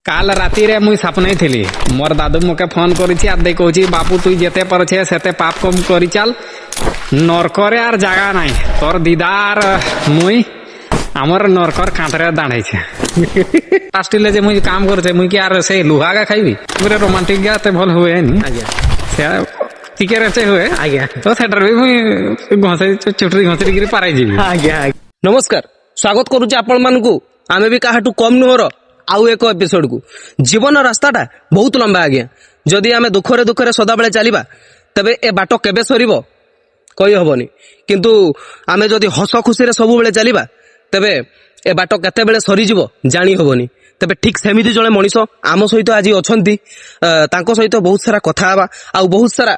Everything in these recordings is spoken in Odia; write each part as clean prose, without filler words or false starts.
काल राति रे मुई सपने थी मोर दादू मोके फोन करी आदे कहूँ बापू तु जेते परछे सेते पाप कम करी चल नरकरे आर जगह नाई तोर दीदार मुई आमर नरकर कांतरे दाढ़े लास्टिले जे मुई काम करछे मुई कि यार से लुहा का खाइबी पूरे रोमांटिक गाते भल हुए नी आज्ञा से टिके रेचे हुए आज्ञा तो सेटर भी मुई घसे चुटरी घसरी गिरी पाराई जीवी आज्ञा नमस्कार स्वागत करूचे आपण मानकू आमे भी काहाटू कम नुहर आउ एक एपिसोड को जीवन रास्ताटा बहुत लंबा आज्ञा जदि आमे दुखरे दुखरे सदाबेले चलिबा तबे ए बाटो केबे सरीबो कहि हबनी किंतु आमे जदि हस खुशी रे सब बेले चलिबा तबे ए बाटो केते बेले सरी जीवो जानी हबनी तबे ठीक सेमिति जळे मनीष आम सहित आज अछंती तांको सहित बहुत सारा कथा हबा आ बहुत सारा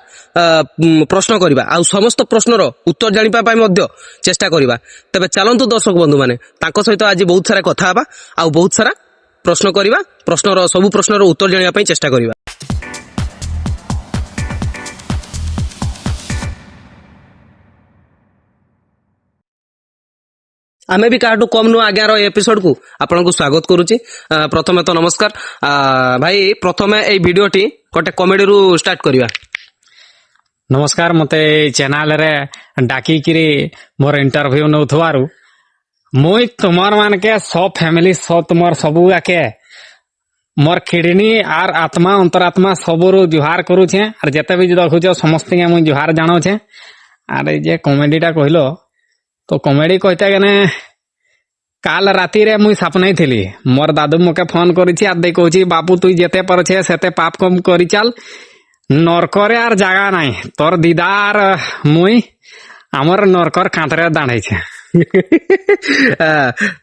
प्रश्न करिबा आ समस्त प्रश्नर उत्तर जानिपा पाई मध्य चेष्टा करिबा तबे चलंतु दर्शक बंधु माने तांको सहित आज बहुत सारा कथा हबा आ बहुत सारा प्रश्न करिबा प्रश्नर सब प्रश्नर उत्तर जानिबा पाई चेष्टा करिबा आमे भी काटू कम नु आज्ञार एपिसोड को आपन को स्वागत करूची प्रथमे तो नमस्कार भाई प्रथमे ए वीडियोटी गोटे कॉमेडी रु स्टार्ट करिवा नमस्कार मते चैनल रे डाकी किरी मोर इंटरव्यू नउथवारु मुई तुमार मान के सब फैमिली सब तुमार सबू आके मोर किडनी आर आत्मा अंतरात्मा सबरु जुहार करूछे आर जते भी देखुछ समस्त के मुई जुहार जानो छे आर जे कॉमेडीटा कहलो तो कॉमेडी कहते गने काल राति रे मुई सपने थी मोर दादू मोके फोन करी आदे कहूँ बापू तु जेते परछे सेते पाप कम करी चल नरकरे आर जगह नाई तोर दीदार मुई आमर नरकर कांतरे दाढ़े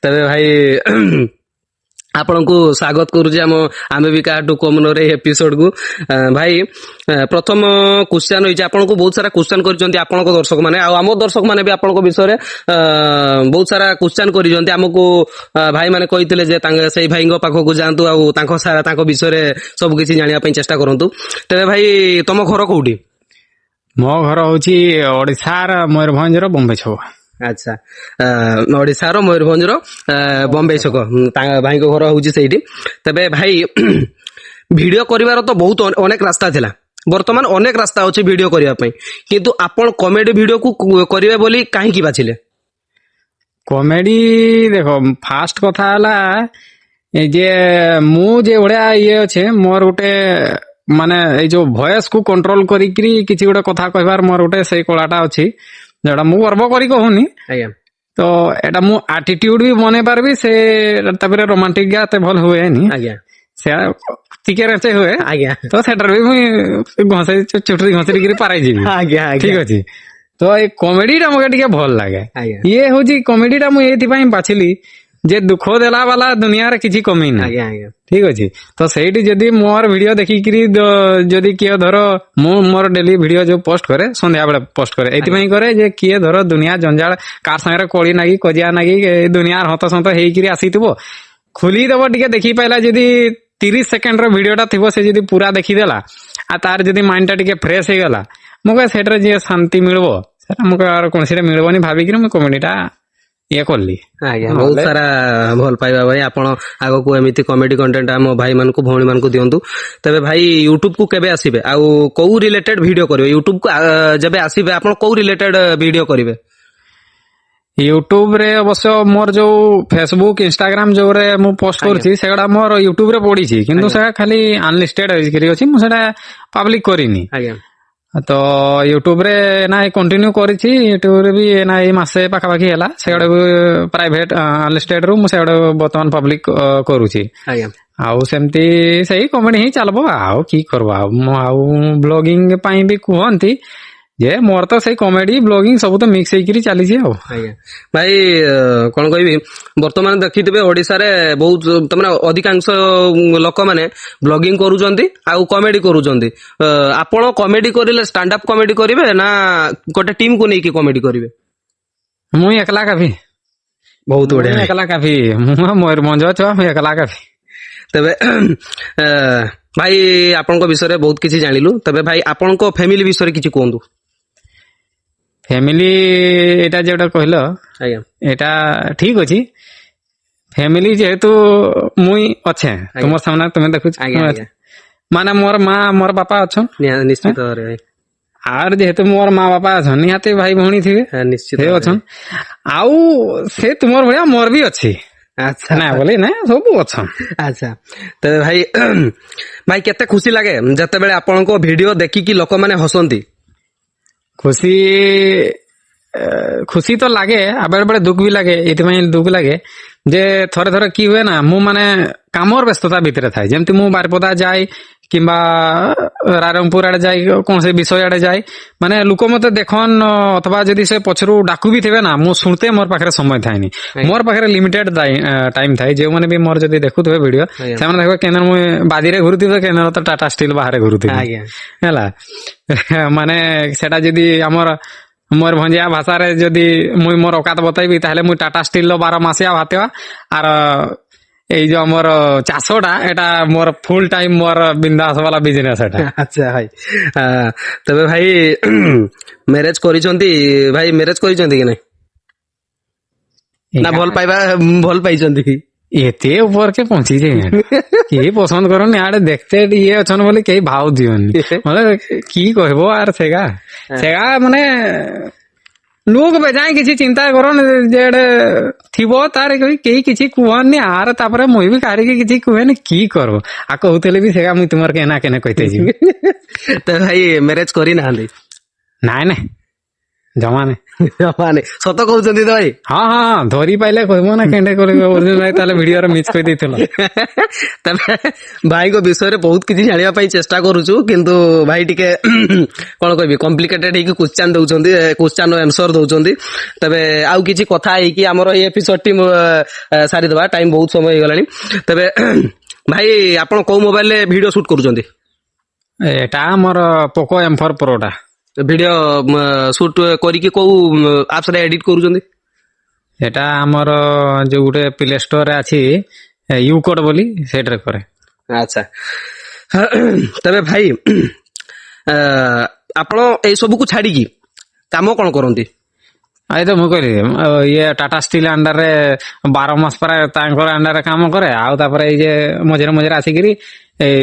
तबे भाई आपण को स्वागत करूचे आमे भी काटू कमन एपिसोड को भाई प्रथम क्वेश्चन होइचे आपण को बहुत सारा क्वेश्चन करिसंती आपण को दर्शक माने आ हमर दर्शक माने भी आपण को विषय बहुत सारा क्वेश्चन करिसंती हमको भाई माने कहितले जे तांगे सेई भाईंगो पाखो को जांतु आ तांको सारा तांको विषय सब किछि जानिया पई चेष्टा करंतु तबे भाई तम घर कोउठी मो घर होची ओडिसार मयूरभंज रो बॉम्बे छो अच्छा ओडिसा रो मयूरभंज रो बॉम्बे छक भाई को घर होची सेठी तबे भाई वीडियो करिवार तो बहुत अनेक रास्ता थिला वर्तमान अनेक रास्ता अछि वीडियो करिया पई किंतु आपण कॉमेडी वीडियो को करिवे बोली काहे की बाछिले कॉमेडी देखो फास्ट कथा हला ए जे मु जे ओडा ये अछि मोर उटे माने ए जो वॉइस को कंट्रोल करी किछि गोटे कथा कहबार मोर उटे सेई कलाटा अछि जेटा मु गर्व करी कहूनी तो एटा मु एटीट्यूड भी बने पारबी से तबरे रोमांटिक गाते भल हुए नी आज्ञा से टिके रेचे हुए आज्ञा तो सेटर भी मुई घसे चुटरी घसरी गिरी पाराई जीवी आज्ञा ठीक अछि तो ए कॉमेडी टा मके टिके भल लागे ये होजी कॉमेडी टा मु एथि पई बाछिली जे दुख देला वाला दुनिया रे किछि कमी नै ठीक अछि तो सेठी जदी मोर वीडियो देखि किरी जदी कियो धरो मु मोर डेली वीडियो जो पोस्ट करे संध्या बेले पोस्ट करे एति पई करे जे किए धरो दुनिया जंजाल कार संगे कोळी नागी कजिया नागी दुनिया हत संत हेई किरी आसीतबो खुली देबो टिके देखि पाइला जदी 30 सेकंड रो वीडियोटा थिबो से जदी पूरा देखि देला आ तार जदी माइंड टा टिके फ्रेश हे गेला मके सेटरे जे शांति मिलबो सेटा मके आर कोनसिरे मिलबोनी भाबी किरी म कॉमेडीटा ये करली आज्ञा बहुत सारा भल पाइबा भाई आपण आगो को एमिति कॉमेडी कंटेंट हम भाई मान को भौणी मान को दियंतु तबे भाई यूट्यूब को केबे आसीबे आ को रिलेटेड वीडियो करिवे यूट्यूब को जबे आसीबे आपण को रिलेटेड वीडियो करिवे यूट्यूब रे अवश्य मोर जो फेसबुक इंस्टाग्राम जो रे मु पोस्ट करछि सेगडा मोर यूट्यूब रे पड़ी छी किंतु से खाली अनलिस्टेड करी अछि मु सेडा पब्लिक करिनी आज्ञा तो यूट्यूब रे ना कंटिन्यू करिछि यूट्यूब रे भी ना ए मासे पाखा पाखी हैला सेगडा प्राइवेट अनलिस्टेड रू मु सेगडा वर्तमान पब्लिक करूछि आज्ञा आउ सेमती सही कॉमेडी ही चलबो आउ की करबा आउ ब्लॉगिंग पई भी कहंती जे मोर तो सही कॉमेडी ब्लॉगिंग सब तो मिक्स हे करी चली जे हो आज्ञा भाई कोन कहबी वर्तमान देखितबे ओडिसा रे बहुत तमरा अधिकांश लोक माने ब्लॉगिंग करूजंती आ कॉमेडी करूजंती आपण कॉमेडी करिले स्टैंड अप कॉमेडी करिवे ना गोटे टीम को नै की कॉमेडी करिवे मु एकला काफी बहुत बढ़िया एकला काफी मु मोर मंजो छ मु एकला काफी तबे भाई आपण को विषय रे बहुत किछि जानिलु तबे भाई आपण को फैमिली विषय रे किछि कोंदु फैमिली एटा जेटा कहलो आज्ञा एटा ठीक अछि ଫ୍ୟାମିଲି ଯେହେତୁ ମୁଇଁ ଅଛେ ତୁମର ସାମ୍ନାରେ ତୁମେ ଦେଖୁଛ ଆଜ୍ଞା ଆଜ୍ଞା ମାନେ ମୋର ମା ମୋର ବାପା ଅଛନ୍ ନିଶ୍ଚିତ ଭାବରେ ଭାଇ ଆର ଯେହେତୁ ମୋର ମା ବାପା ଅଛନ୍ ନିହାତି ଭାଇ ଭଉଣୀ ଥିବେ ନିଶ୍ଚିତ ସେ ଭାବରେ। ଅଛନ୍ ଆଉ ସେ ତୁମର ଭଳିଆ ମୋର ବି ଅଛି ଆଚ୍ଛା ନା ବୋଲି ନା ସବୁ ଅଛନ୍ ଆଚ୍ଛା ତେବେ ଭାଇ ଭାଇ କେତେ ଖୁସି ଲାଗେ ଯେତେବେଳେ ଆପଣଙ୍କ ଭିଡିଓ ଦେଖିକି ଲୋକମାନେ ହସନ୍ତି ଖୁସି ଖୁସି ତ ଲାଗେ ଆଉ ବେଳେ ବେଳେ ଦୁଃଖ ବି ଲାଗେ ଏଥିପାଇଁ ଦୁଃଖ ଲାଗେ ଯେ ଥରେ ଥରେ କି ହୁଏ ନା ମୁଁ ମାନେ କାମର ବ୍ୟସ୍ତତା ଭିତରେ ଥାଏ ଯେମିତି ମୁଁ ବାରିପଦା ଯାଏ କିମ୍ବା ରାଇରଙ୍ଗପୁର ଆଡେ ଯାଇ କୌଣସି ବିଷୟ ଆଡେ ଯାଏ ମାନେ ଲୋକ ମତେ ଦେଖନ୍ ଅଥବା ଯଦି ସେ ପଛରୁ ଡାକୁ ବି ଥିବେ ନା ମୁଁ ଶୁଣତେ ମୋର ପାଖରେ ସମୟ ଥାଏନି ମୋର ପାଖରେ ଲିମିଟେଡ ଟାଇମ ଥାଏ ଯେଉଁମାନେ ବି ମୋର ଯଦି ଦେଖୁଥିବେ ଭିଡିଓ ଆଜ୍ଞା। ସେମାନେ ଦେଖିବେ କେନ୍ଦ୍ର ମୁଁ ବାଜିରେ ଘୁରୁଥିବେ କେନ୍ଦ୍ର ତ ଟାଟା ଷ୍ଟିଲ ବାହାରେ ଘୁରୁଥିବି ଆଜ୍ଞା ହେଲା ମାନେ ସେଟା ଯଦି ଆମର ମୟୂରଭଞ୍ଜିଆ ଭାଷାରେ ଯଦି ମୁଇଁ ମୋର ଅକାତ ବତେଇବି ତାହେଲେ ମୁଇଁ ଟାଟା ଷ୍ଟିଲ ର 12 ମାସିଆ ଭାତିବା ଆର ଏଇ ଯୋଉ ଆମର ଚାଷଟା ଏଟା ମୋର ଫୁଲ ଟାଇମ ମୋର ବିନ୍ଦାସ ବାଲା ବିଜନେସ ଏଟା ଆଚ୍ଛା ଭାଇ ତେବେ ଭାଇ ମ୍ୟାରେଜ କରିଛନ୍ତି ଭାଇ ମ୍ୟାରେଜ କରିଛନ୍ତି କି ନାଇଁ ନା ଭଲ ପାଇଛନ୍ତି ଏତେ ଉପରକେ ପହଞ୍ଚିଛେ କେହି ପସନ୍ଦ କରନି ଆଡେ ଦେଖତେ ଇଏ ଅଛନ୍ ବୋଲି କେହି ଭାव ଦିଅନି ମାନେ କି କହିବ ଆର ସେଗା ମାନେ লোক বেজায় কিছু চিন্তা করন যেড়ে থিব তার কেই কিছু কুহনি আর তারপরে মুই বি কাহারিকে কিছু কুহেনি কি করব আর কহুতলে বি সেগা মুই তোমার কেনা কেনে কইতে ଯିବି তো ভাই ম্যারেজ করি নাহাନ୍ତି ନାଇଁ ନାଇଁ ଜମା ନାଇଁ ମାନେ ସତ କହୁଛନ୍ତି ତ ଭାଇ ହଁ ହଁ ହଁ ଧରି ପାଇଲେ କହିବ ନା କେଣ୍ଡେ କରିବ ନାଇଁ ତାହେଲେ ଭିଡିଓରେ ମିସ୍ କହିଦେଇଥିଲ ତେବେ ଭାଇଙ୍କ ବିଷୟରେ ବହୁତ କିଛି ଜାଣିବା ପାଇଁ ଚେଷ୍ଟା କରୁଛୁ କିନ୍ତୁ ଭାଇ ଟିକେ କଣ କହିବି କମ୍ପ୍ଲିକେଟେଡ ହେଇକି କ୍ୱେଶ୍ଚନ ଦଉଛନ୍ତି କ୍ୱେଶ୍ଚନ ଆନ୍ସର ଦଉଛନ୍ତି ତେବେ ଆଉ କିଛି କଥା ହେଇକି ଆମର ଏଇ ଏପିସୋଡ ଟି ସାରିଦବା ଟାଇମ ବହୁତ ସମୟ ହେଇଗଲାଣି ତେବେ ଭାଇ ଆପଣ କୋଉ ମୋବାଇଲରେ ଭିଡିଓ ସୁଟ କରୁଛନ୍ତି ଏଟା ଆମର ପୋକୋ M4 ପ୍ରୋଟା ଭିଡିଓ ସୁଟ କରିକି କୋଉ ଆପ୍ସ ରେ ଏଡିଟ କରୁଛନ୍ତି এটা আমার যে গোটে প্লে স্টোরে আছে ইউকোড বলি সেটারে করে আচ্ছা ତେବେ ଭାଇ ଆପଣ ଏଇ ସବୁକୁ ଛାଡିକି କାମ କଣ କରନ୍ତି এই তো মুই কইলি ইয়ে টাটা স্টিল আন্ডারে 12 মাস পরে তাঙ্কর আন্ডারে কাম করে আউ তারপরে এই যে মঝিরে মঝিরে আসিকিরি এই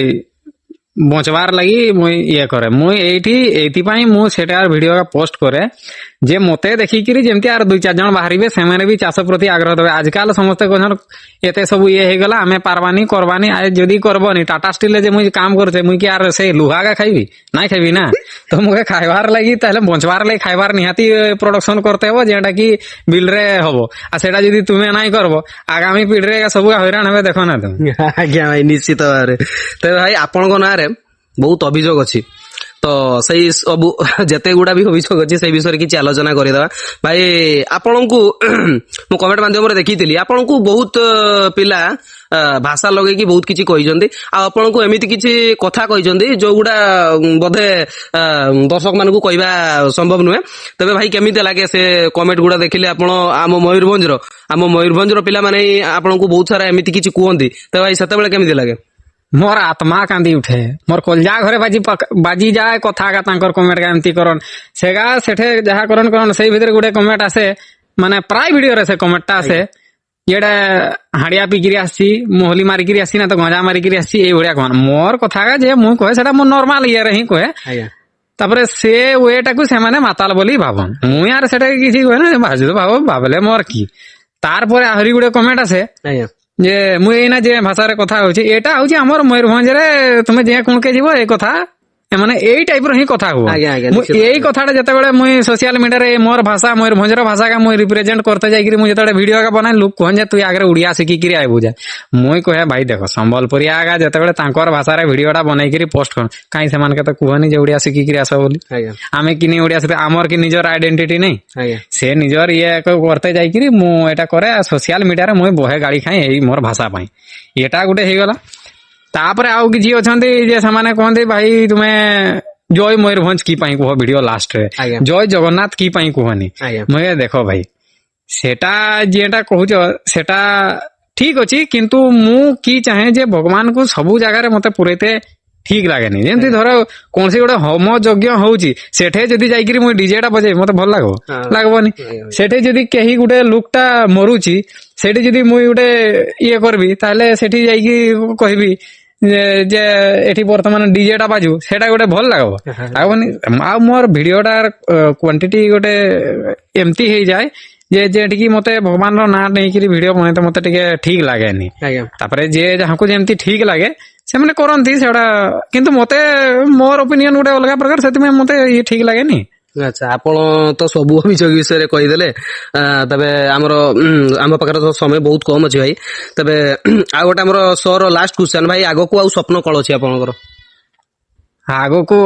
বঞ্চবার লাগি মুই ইয়ে করে মুই এইথিপাই মু সেটার ভিডিও পোস্ট করে যে মতে দেখিকিরি যেমতি আর 2-4 জন বাহারিবে সেমানে বি চাষ প্রতি আগ্রহ দেবে আজকাল সমস্ত কোন এতে সবু ইয়ে হয়ে গলা আমি পারবানি করবানি আর যদি করবনি টাটা স্টিলে যে মুই কাম করছে মুই কি আর সেই লুহাগা খাইবি নাই খাইবি না তো মুখে খাইবার লাগি তাহলে বঞ্চবার লাগি খাইবার নিহাতি প্রোডকশন করতে হবো যেটা কি বিলরে হবো আর সেটা যদি তুমি নাই করবো আগামী পিঢ়িরে সবু হইরাণ হবে দেখো না তুমি ଆଜ୍ଞା ଭାଇ ନିଶ୍ଚିତ ଭାବରେ ତେବେ ଭାଇ ଆପଣଙ୍କ ନାଁରେ ବହୁତ ଅଭିଯୋଗ ଅଛି ତ ସେଇ ସବୁ ଯେତେ ଗୁଡା ବି ଅଭିଯୋଗ ଅଛି ସେଇ ବିଷୟରେ କିଛି ଆଲୋଚନା କରିଦେବା ଭାଇ ଆପଣଙ୍କୁ ମୁଁ କମେଣ୍ଟ ମାଧ୍ୟମରେ ଦେଖିଥିଲି ଆପଣଙ୍କୁ ବହୁତ ପିଲା ଭାଷା ଲଗେଇକି ବହୁତ କିଛି କହିଛନ୍ତି ଆଉ ଆପଣଙ୍କୁ ଏମିତି କିଛି କଥା କହିଛନ୍ତି ଯୋଉଗୁଡା ବୋଧେ ଦର୍ଶକ ମାନଙ୍କୁ କହିବା ସମ୍ଭବ ନୁହେଁ ତେବେ ଭାଇ କେମିତି ଲାଗେ ସେ କମେଣ୍ଟ ଗୁଡା ଦେଖିଲେ ଆପଣ ଆମ ମୟୂରଭଞ୍ଜର ପିଲାମାନେ ଆପଣଙ୍କୁ ବହୁତ ସାରା ଏମିତି କିଛି କୁହନ୍ତି ତେବେ ଭାଇ ସେତେବେଳେ କେମିତି ଲାଗେ मोर आत्मा कांदी उठे मोर कलजा घरे बाजी जाए कथा का तांकर कमेंट का एमती करन सेगा सेठे जहा करन सेई भितर गुडे कमेंट आसे माने प्राय वीडियो रे से कमेंट ता आसे येडे हाड़िया पिकिरी आसी मोहली मारिकिरी आसी ना तो गंजा मारिकिरी आसी ए भड़िया कहन मोर कथा का जे मु कहे सेटा मु नॉर्मल इये रे ही कहे ଆଜ୍ଞା तापरे से वेटाकू से माने माताल बोली भाबन मु यार सेटा किछि कहे ना भाजु तो भाबले मोर की तार परे आहरी गुडे कमेंट आसे ଆଜ୍ଞା যে মুই এইনা যে ভাষার কথা হচ্ছে এটা হচ্ছে আমার ময়ূরভঞ্জরে তুমি যে কোনকে যাব এই কথা মানে এই টাইপর হি কথা হুয়া আজ্ঞা, আজ্ঞা, মুই নিশ্চিত এই কথাটা যেতবেলে মুই সোশ্যাল মিডিয়ারে মোর ভাষা ময়ূরভঞ্জর ভাষাকে মুই রিপ্রেজেন্ট করতে যাইকি মুই যেতবেলে ভিডিও কা বনাই লোক কহন যে তুই আগে উড়িয়া শিখিকি আইবু যা মুই কহে ভাই দেখো সম্বলপুরিয়া আগা যেতবেলে তাঙ্কর ভাষারে ভিডিওটা বনাইকি পোস্ট কর কাই সেমানকে তো কুহনি যে উড়িয়া শিখিকি আস বলি ଆଜ୍ଞା আমি কিনি উড়িয়া শিখে আমার কি নিজের আইডেন্টিটি নেই ଆଜ୍ଞା সে নিজের ইয়ে করতে যাইকি মু এটা করে সোশ্যাল মিডিয়ারে মুই বহে গাড়ি খাই এই মোর ভাষা পাই এটা গোটে হইগলা তাপরে আউ কিছু অছন্তি যে সেমানে কহନ୍ତି ভাই তুমি জয় ময়ূরভঞ্জ কি পাই কুহ ভিডিও লাস্ট রে আজ্ঞা জয় জগন্নাথ কি পাই কুহনি ଆଜ୍ଞା মুই দেখ ভাই সেটা যেটা কহুছ সেটা ঠিক ଅଛି কিন্তু মু কি চাহে যে ভগবান কু সবু জায়গায় মতে পুরাইতে ଠିକ ଲାଗେନି। ଯେମିତି ଧର କୌଣସି ଗୋଟେ ହୋମ ଯଜ୍ଞ ହଉଛି ସେଠି ଯଦି ଯାଇକିରି ମୁଁ ଡିଜେ ଟା ବଜେଇବି ମତେ ଭଲ ଲାଗିବ? ଲାଗିବନି। ସେଠି ଯଦି କେହି ଗୋଟେ ଲୁକଟା ମରୁଛି ସେଠି ଯଦି ମୁଁ ଗୋଟେ ଇଏ କରିବି ତାହେଲେ ସେଠି ଯାଇକି କହିବି ଯେ ଏଠି ବର୍ତ୍ତମାନ ଡିଜେ ଟା ବାଜୁ, ସେଇଟା ଗୋଟେ ଭଲ ଲାଗିବ? ଲାଗିବନି। ଆଉ ମୋର ଭିଡିଓଟା କ୍ୱାଣ୍ଟିଟି ଗୋଟେ ଏମିତି ହେଇଯାଏ ଯେ ଯେଠିକି ମତେ ଭଗବାନର ନାଁ ନେଇକିରି ଭିଡିଓ ବନେଇତେ ମତେ ଟିକେ ଠିକ ଲାଗେନି। ଆଜ୍ଞା ତାପରେ ଯିଏ ଯାହାକୁ ଯେମିତି ଠିକ ଲାଗେ ସେମାନେ କରନ୍ତି ସେଗୁଡା, କିନ୍ତୁ ମତେ ମୋର ଓପିନିଅନ ଗୋଟେ ଅଲଗା ପ୍ରକାର, ସେଥିପାଇଁ ମତେ ଇଏ ଠିକ ଲାଗେନି। ଆଚ୍ଛା, ଆପଣ ତ ସବୁ ଅଭିଯୋଗ ବିଷୟରେ କହିଦେଲେ। ତେବେ ଆମ ପାଖରେ ତ ସମୟ ବହୁତ କମ ଅଛି ଭାଇ। ତେବେ ଆଉ ଗୋଟେ ଆମର ଶୋର ଲାଷ୍ଟ କ୍ୱେଶ୍ଚନ ଭାଇ, ଆଗକୁ ଆଉ ସ୍ୱପ୍ନ କଣ ଅଛି ଆପଣଙ୍କର? ଆଗକୁ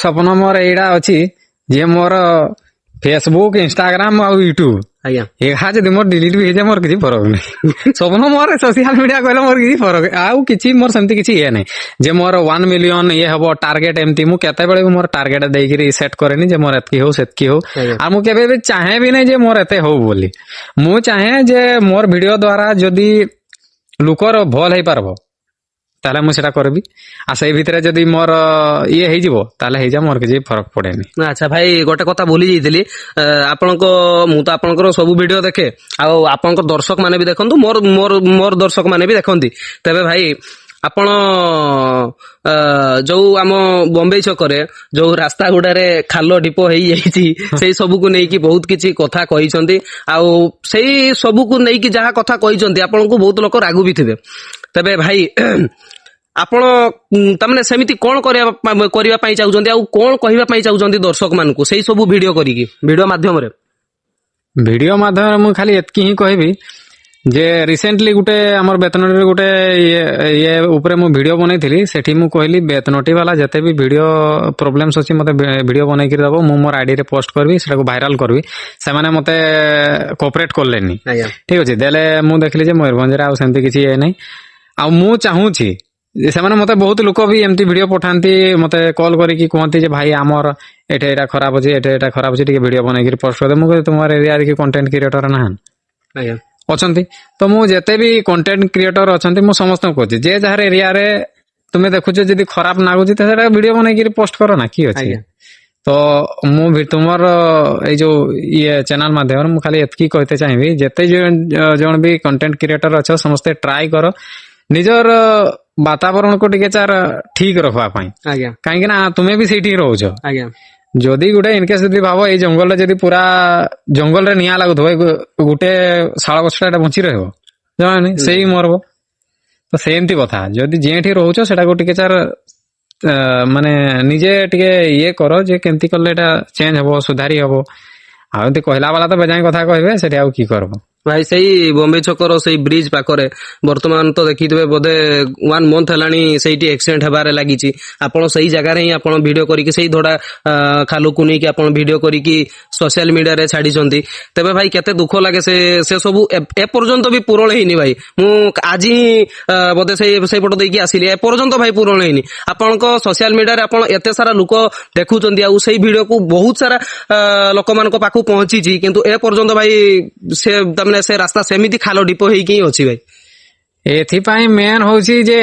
ସ୍ୱପ୍ନ ମୋର ଏଇଟା ଅଛି ଯେ ମୋର ଫେସବୁକ୍, ଇନଷ୍ଟାଗ୍ରାମ ଆଉ ୟୁଟ୍ୟୁବ ଆଜ୍ଞା ଏହା ଯଦି ମୋର ଡିଲିଟ ବି ହେଇଯାଏ ମୋର କିଛି ଫରକ ନାହିଁ। ସ୍ୱପ୍ନ ମୋର ସୋସିଆଲ ମିଡିଆ କହିଲେ ମୋର କିଛି ଫରକ, ଆଉ କିଛି ମୋର ସେମିତି କିଛି ଇଏ ନାହିଁ ଯେ ମୋର 1 ମିଲିୟନ ଇଏ ହବ ଟାର୍ଗେଟ। ଏମିତି ମୁଁ କେତେବେଳେ ବି ମୋର ଟାର୍ଗେଟ ଦେଇକିରି ସେଟ୍ କରେନି ଯେ ମୋର ଏତିକି ହଉ ସେତିକି ହଉ। ଆଜ୍ଞା ଆଉ ମୁଁ କେବେ ବି ଚାହେଁ ବି ନାହିଁ ଯେ ମୋର ଏତେ ହଉ ବୋଲି। ମୁଁ ଚାହେଁ ଯେ ମୋର ଭିଡିଓ ଦ୍ଵାରା ଯଦି ଲୋକର ଭଲ ହେଇପାରିବ ତାହେଲେ ମୁଁ ସେଟା କରିବି। ଆଉ ସେଇ ଭିତରେ ଯଦି ମୋର ଇଏ ହେଇଯିବ ତାହେଲେ ହେଇଯାଉ, ମୋର କିଛି ଫରକ ପଡେନି। ଆଚ୍ଛା ଭାଇ, ଗୋଟେ କଥା ଭୁଲି ଯାଇଥିଲି। ମୁଁ ତ ଆପଣଙ୍କର ସବୁ ଭିଡିଓ ଦେଖେ, ଆଉ ଆପଣଙ୍କ ଦର୍ଶକ ମାନେ ବି ଦେଖନ୍ତୁ, ମୋର ଦର୍ଶକ ମାନେ ବି ଦେଖନ୍ତି। ତେବେ ଭାଇ ଆପଣ ଯୋଉ ଆମ ବମ୍ବେଇ ଛକରେ ଯୋଉ ରାସ୍ତା ଗୁଡାରେ ଖାଲ ଢିପ ହେଇଯାଇଛି ସେଇ ସବୁକୁ ନେଇକି ବହୁତ କିଛି କଥା କହିଛନ୍ତି, ଆଉ ସେଇ ସବୁକୁ ନେଇକି ଯାହା କଥା କହିଛନ୍ତି ଆପଣଙ୍କୁ ବହୁତ ଲୋକ ରାଗୁ ବି ଥିବେ। ତେବେ ଭାଇ ଆପଣ ତାମାନେ ସେମିତି କଣ କରିବା ପାଇଁ ଚାହୁଛନ୍ତି, ଆଉ କଣ କହିବା ପାଇଁ ଚାହୁଛନ୍ତି ଦର୍ଶକ ମାନଙ୍କୁ ସେଇ ସବୁ ଭିଡିଓ କରିକି, ଭିଡିଓ ମାଧ୍ୟମରେ? ଭିଡିଓ ମାଧ୍ୟମରେ ମୁଁ ଖାଲି ଏତିକି ହିଁ କହିବି ଯେ ରିସେଣ୍ଟଲି ଗୋଟେ ଆମର ବେତନଟିରେ ଗୋଟେ ଇଏ ଉପରେ ମୁଁ ଭିଡିଓ ବନେଇଥିଲି। ସେଠି ମୁଁ କହିଲି ବେତନଟି ବାଲା ଯେତେ ବି ଭିଡିଓ ପ୍ରୋବ୍ଲେମ୍ସ ଅଛି ମତେ ଭିଡିଓ ବନେଇକି ଦବ, ମୁଁ ମୋର ଆଇଡିରେ ପୋଷ୍ଟ କରିବି, ସେଟାକୁ ଭାଇରାଲ କରିବି। ସେମାନେ ମତେ କୋଅପରେଟ କଲେନି। ଆଜ୍ଞା ଠିକ ଅଛି, ଦେଲେ ମୁଁ ଦେଖିଲି ଯେ ମୟୂରଭଞ୍ଜରେ ଆଉ ସେମିତି କିଛି ଇଏ ନାହିଁ। ଆଉ ମୁଁ ଚାହୁଁଛି ସେମାନେ ମତେ ବହୁତ ଲୋକ ବି ଏମିତି ଭିଡିଓ ପଠାନ୍ତି, ମତେ କଲ୍ କରିକି କୁହନ୍ତି ଯେ ଭାଇ ଆମର ଏଠି ଏଇଟା ଖରାପ ଅଛି, ଏଠି ଏଇଟା ଖରାପ ଅଛି, ଟିକେ ଭିଡିଓ ବନେଇକି ପୋଷ୍ଟ କରିଦେ। ମୁଁ କହିଲି ତୁମର ଏରିଆରେ କି କଣ୍ଟେଣ୍ଟ କ୍ରିଏଟର ନାହାନ୍ତି? ଆଜ୍ଞା ଅଛନ୍ତି। ତ ମୁଁ ଯେତେ ବି କଣ୍ଟେଣ୍ଟ କ୍ରିଏଟର ଅଛନ୍ତି ମୁଁ ସମସ୍ତଙ୍କୁ କହୁଛି ଯେ ଯାହାର ଏରିଆରେ ତୁମେ ଦେଖୁଛ ଯଦି ଖରାପ ଲାଗୁଛି ତ ସେଟା ଭିଡିଓ ବନେଇକି ପୋଷ୍ଟ କର ନା, କି ଅଛି। ଆଜ୍ଞା ତ ମୁଁ ତୁମର ଏଇ ଯୋଉ ଇଏ ଚ୍ୟାନେଲ ମାଧ୍ୟମରେ ମୁଁ ଖାଲି ଏତିକି କହିତେ ଚାହିଁବି, ଯେତେ ଜଣ ବି କଣ୍ଟେଣ୍ଟ କ୍ରିଏଟର ଅଛ ସମସ୍ତେ ଟ୍ରାଏ କର ନିଜର ବାତାବରଣକୁ ଟିକେ ଚାର ଠିକ ରଖିବା ପାଇଁ। ଆଜ୍ଞା କାହିଁକି ନା ତୁମେ ବି ସେଇଠି ରହୁଛ। ଆଜ୍ଞା ଯଦି ଗୋଟେ ଇନକେସ ଯଦି ଭାବ ଏଇ ଜଙ୍ଗଲରେ ଯଦି ପୁରା ଜଙ୍ଗଲରେ ନିଆଁ ଲାଗୁଥିବ, ଗୋଟେ ଶାଳ ଗଛଟା ଏଟା ବଞ୍ଚି ରହିବ? ଜମାନି, ସେଇ ମରବ। ତ ସେମିତି କଥା, ଯଦି ଯେଉଁଠି ରହୁଛ ସେଟାକୁ ଟିକେ ଚାର ମାନେ ନିଜେ ଟିକେ ଇଏ କର ଯେ କେମିତି କଲେ ଏଟା ଚେଞ୍ଜ ହବ, ସୁଧାରି ହବ। ଆଉ ଏମିତି କହିଲା ବାଲା ତ ବେଜାଇ କଥା କହିବେ, ସେଠି ଆଉ କି କରବ। ଭାଇ ସେଇ ବମ୍ବେଇ ଛକର ସେଇ ବ୍ରିଜ ପାଖରେ ବର୍ତ୍ତମାନ ତ ଦେଖିଥିବେ ବୋଧେ 1 ମନ୍ଥ ହେଲାଣି ସେଇଠି ଆକ୍ସିଡେଣ୍ଟ ହେବାରେ ଲାଗିଛି। ଆପଣ ସେଇ ଜାଗାରେ ହିଁ ଆପଣ ଭିଡିଓ କରିକି ସେଇ ଧଡା ଖାଲକୁ ନେଇକି ଆପଣ ଭିଡିଓ କରିକି ସୋସିଆଲ ମିଡିଆରେ ଛାଡିଛନ୍ତି। ତେବେ ଭାଇ କେତେ ଦୁଃଖ ଲାଗେ, ସେ ସବୁ ଏପର୍ଯ୍ୟନ୍ତ ବି ପୂରଣ ହେଇନି ଭାଇ। ମୁଁ ଆଜି ହିଁ ବୋଧେ ସେଇପଟ ଦେଇକି ଆସିଲି, ଏପର୍ଯ୍ୟନ୍ତ ଭାଇ ପୂରଣ ହେଇନି। ଆପଣଙ୍କ ସୋସିଆଲ ମିଡିଆରେ ଆପଣ ଏତେ ସାରା ଲୋକ ଦେଖୁଛନ୍ତି, ଆଉ ସେଇ ଭିଡିଓକୁ ବହୁତ ସାରା ଲୋକମାନଙ୍କ ପାଖକୁ ପହଞ୍ଚିଛି, କିନ୍ତୁ ଏପର୍ଯ୍ୟନ୍ତ ଭାଇ ସେ ରାସ୍ତା ସେମିତି ଖାଲ ଢିପ ହେଇକି ହିଁ ଅଛି ଭାଇ। ଏଥିପାଇଁ ମେନ୍ ହଉଛି ଯେ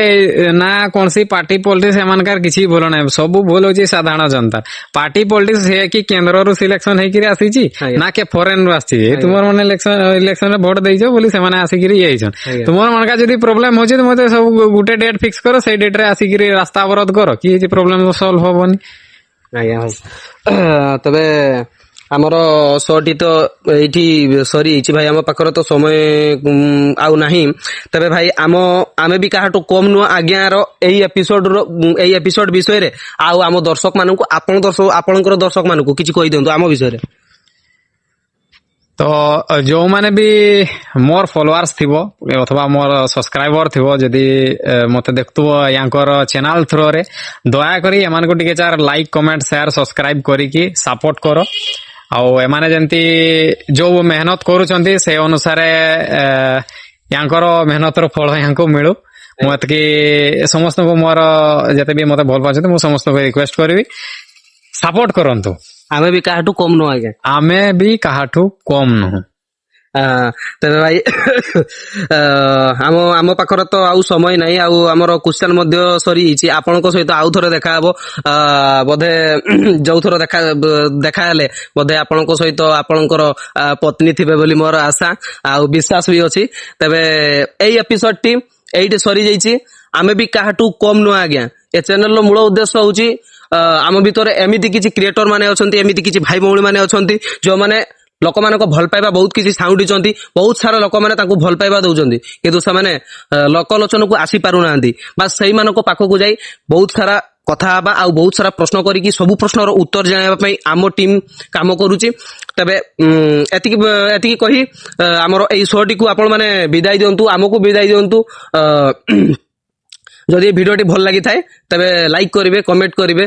ନା କୌଣସି ପାର୍ଟି ପଲିଟିକ୍ସ ଏମାନଙ୍କର କିଛି ଭୁଲ ନାହିଁ, ସବୁ ଭୁଲ ହଉଛି ସାଧାରଣ ଜନତା। ପାର୍ଟି ପଲିଟିକ୍ସ ସେ କି କେନ୍ଦ୍ରରୁ ସିଲେକ୍ସନ ହେଇକିରି ଆସିଛି ଆଜ୍ଞା। ନା କେ ଫରେନ ରୁ ଆସିଛି। ତୁମର ମାନେ ଇଲେକ୍ସନରେ ଭୋଟ ଦେଇଛ ବୋଲି ସେମାନେ ଆସିକିରି ଇଏ ହେଇଛନ୍। ଆଜ୍ଞା। ତୁମର ମାନକା ଯଦି ପ୍ରୋବ୍ଲେମ ହଉଛି ମତେ ସବୁ ଗୋଟେ ଡେଟ୍ ଫିକ୍ସ କର, ସେଇ ଡେଟ୍ ରେ ଆସିକିରି ରାସ୍ତା ଅବରୋଧ କର, କି କିଛି ପ୍ରୋବ୍ଲେମ ସଲ୍ଭ ହବନି। ଆଜ୍ଞା ଭାଇ, ତେବେ ଆମର ଶୋଟି ତ ଏଇଠି ସରିଯାଇଛି ଭାଇ, ଆମ ପାଖରେ ତ ସମୟ ଆଉ ନାହିଁ। ତେବେ ଭାଇ ଆମେ ବି କାହାଠୁ କମ ନୁହଁ ଆଜ୍ଞାର ଏଇ ଏପିସୋଡ ବିଷୟରେ, ଆଉ ଆମ ଦର୍ଶକ ମାନଙ୍କୁ ଆପଣଙ୍କର ଦର୍ଶକ ମାନଙ୍କୁ କିଛି କହିଦିଅନ୍ତୁ ଆମ ବିଷୟରେ। ତ ଯୋଉମାନେ ବି ମୋର ଫଲୋୱାର୍ସ ଥିବ ଅଥବା ମୋର ସବସ୍କ୍ରାଇବର ଥିବ, ଯଦି ମତେ ଦେଖୁଥିବ ୟାଙ୍କର ଚ୍ୟାନେଲ ଥ୍ରୋରେ, ଦୟାକରି ଏମାନଙ୍କୁ ଟିକେ ଚାର ଲାଇକ୍, କମେଣ୍ଟ, ସେୟାର, ସବସ୍କ୍ରାଇବ କରିକି ସପୋର୍ଟ କର। ଆଉ ଏମାନେ ଯେମିତି ଯୋଉ ମେହନତ କରୁଛନ୍ତି ସେ ଅନୁସାରେ ୟାଙ୍କର ମେହନତର ଫଳ ୟାଙ୍କୁ ମିଳୁ। ମୁଁ ଏତିକି ସମସ୍ତଙ୍କୁ, ମୋର ଯେତେ ବି ମତେ ଭଲ ପାଉଛନ୍ତି ମୁଁ ସମସ୍ତଙ୍କୁ ରିକ୍ୱେଷ୍ଟ କରିବି, ସପୋର୍ଟ କରନ୍ତୁ। ଆମେ ବି କାହାଠୁ କମ ନୁହଁ ଆଜ୍ଞା। ଆମେ ବି କାହାଠୁ କମ ନୁହଁ। ତେବେ ଭାଇ ଆମ ଆମ ପାଖରେ ତ ଆଉ ସମୟ ନାହିଁ, ଆଉ ଆମର କ୍ୱେଶ୍ଚନ ମଧ୍ୟ ସରିଯାଇଛି। ଆପଣଙ୍କ ସହିତ ଆଉ ଥରେ ଦେଖାହବ, ବୋଧେ ଯୋଉଥର ଦେଖାହେଲେ ବୋଧେ ଆପଣଙ୍କ ସହିତ ଆପଣଙ୍କର ପତ୍ନୀ ଥିବେ ବୋଲି ମୋର ଆଶା ଆଉ ବିଶ୍ୱାସ ବି ଅଛି। ତେବେ ଏଇ ଏପିସୋଡଟି ଏଇଠି ସରିଯାଇଛି। ଆମେ ବି କାହାଠୁ କମ୍ ନୁହଁ ଆଜ୍ଞା। ଏ ଚ୍ୟାନେଲର ମୂଳ ଉଦ୍ଦେଶ୍ୟ ହଉଛି ଆମ ଭିତରେ ଏମିତି କିଛି କ୍ରିଏଟର ମାନେ ଅଛନ୍ତି, ଏମିତି କିଛି ଭାଇ ଭଉଣୀ ମାନେ ଅଛନ୍ତି ଯୋଉମାନେ ଲୋକମାନଙ୍କ ଭଲ ପାଇବା ବହୁତ କିଛି ସାଉଣ୍ଡିଛନ୍ତି। ବହୁତ ସାରା ଲୋକମାନେ ତାଙ୍କୁ ଭଲ ପାଇବା ଦଉଛନ୍ତି, କିନ୍ତୁ ସେମାନେ ଲୋକଲୋଚନକୁ ଆସି ପାରୁନାହାନ୍ତି। ବାସ୍ ସେଇମାନଙ୍କ ପାଖକୁ ଯାଇ ବହୁତ ସାରା କଥା ହେବା ଆଉ ବହୁତ ସାରା ପ୍ରଶ୍ନ କରିକି ସବୁ ପ୍ରଶ୍ନର ଉତ୍ତର ଜାଣିବା ପାଇଁ ଆମ ଟିମ୍ କାମ କରୁଛି। ତେବେ ଏତିକି କହି ଆମର ଏଇ ଶୋଟିକୁ ଆପଣ ମାନେ ବିଦାୟ ଦିଅନ୍ତୁ, ଆମକୁ ବିଦାୟ ଦିଅନ୍ତୁ। ଯଦି এই ভিডিওটি ଭଲ ଲାଗିଥାଏ ତେବେ ଲାଇକ୍ କରିବେ, କମେଣ୍ଟ କରିବେ,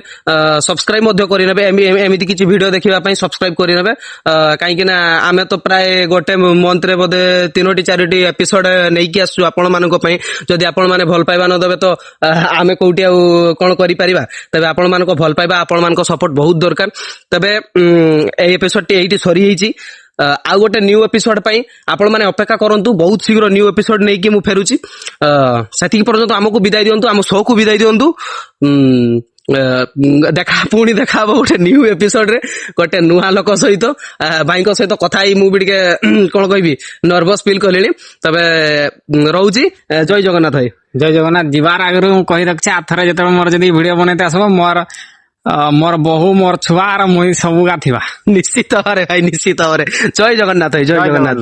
ସବସ୍କ୍ରାଇବ ମଧ୍ୟ କରିନେବେ। ଏମିତି କିଛି ଭିডিও ଦେଖିବା ପାଇଁ ସବସ୍କ୍ରାଇବ କରିନେବେ। କାହିଁକି ନା ଆମେ ତ ପ୍ରାୟ ଗୋଟେ ମନ୍ଥରେ ବୋଧେ 3ଟି 4ଟି ଏପିସୋଡ ନେଇକି ଆସୁଛୁ ଆପଣ ମାନଙ୍କ ପାଇଁ। ଯଦି ଆପଣ ମାନେ ଭଲ ପାଇବା ନ ଦେବେ ତ ଆମେ କୋଉଠି ଆଉ କଣ କରିପାରିବା। ତେବେ ଆପଣ ମାନଙ୍କ ଭଲ ପାଇବା, ଆପଣ ମାନଙ୍କ ସପୋର୍ଟ ବହୁତ ଦରକାର। ତେବେ ଏଇ ଏପିସୋଡଟି ଏଇଠି ସରିଯାଇଛି। ଆଉ ଗୋଟେ ନ୍ୟୁ ଏପିସୋଡ ପାଇଁ ଆପଣ ମାନେ ଅପେକ୍ଷା କରନ୍ତୁ। ବହୁତ ଶୀଘ୍ର ନ୍ୟୁ ଏପିସୋଡ ନେଇକି ମୁଁ ଫେରୁଛି। ସେତିକି ପର୍ଯ୍ୟନ୍ତ ଆମକୁ ବିଦାୟ ଦିଅନ୍ତୁ, ଆମ ଶୋକୁ ବିଦାୟ ଦିଅନ୍ତୁ। ପୁଣି ଦେଖା ହବ ଗୋଟେ ନ୍ୟୁ ଏପିସୋଡରେ ଗୋଟେ ନୂଆ ଲୋକ ସହିତ। ଭାଇଙ୍କ ସହିତ କଥା ହେଇ ମୁଁ ବି ଟିକେ କଣ କହିବି ନର୍ଭସ ଫିଲ୍ କଲିଣି। ତେବେ ରହୁଛି, ଜୟ ଜଗନ୍ନାଥ ଭାଇ। ଜୟ ଜଗନ୍ନାଥ। ଯିବାର ଆଗରୁ ମୁଁ କହି ରଖିଛି, ଆରଥର ଯେତେବେଳେ ମୋର ଯଦି ଭିଡିଓ ବନେଇତେ ଆସିବ ମୋର ବୋହୁ, ମୋର ଛୁଆ ଆର ମୁଇଁ ସବୁଗା ଥିବା। ନିଶ୍ଚିତ ଭାବରେ ଭାଇ, ନିଶ୍ଚିତ ଭାବରେ। ଜୟ ଜଗନ୍ନାଥ ଭାଇ, ଜୟ ଜଗନ୍ନାଥ।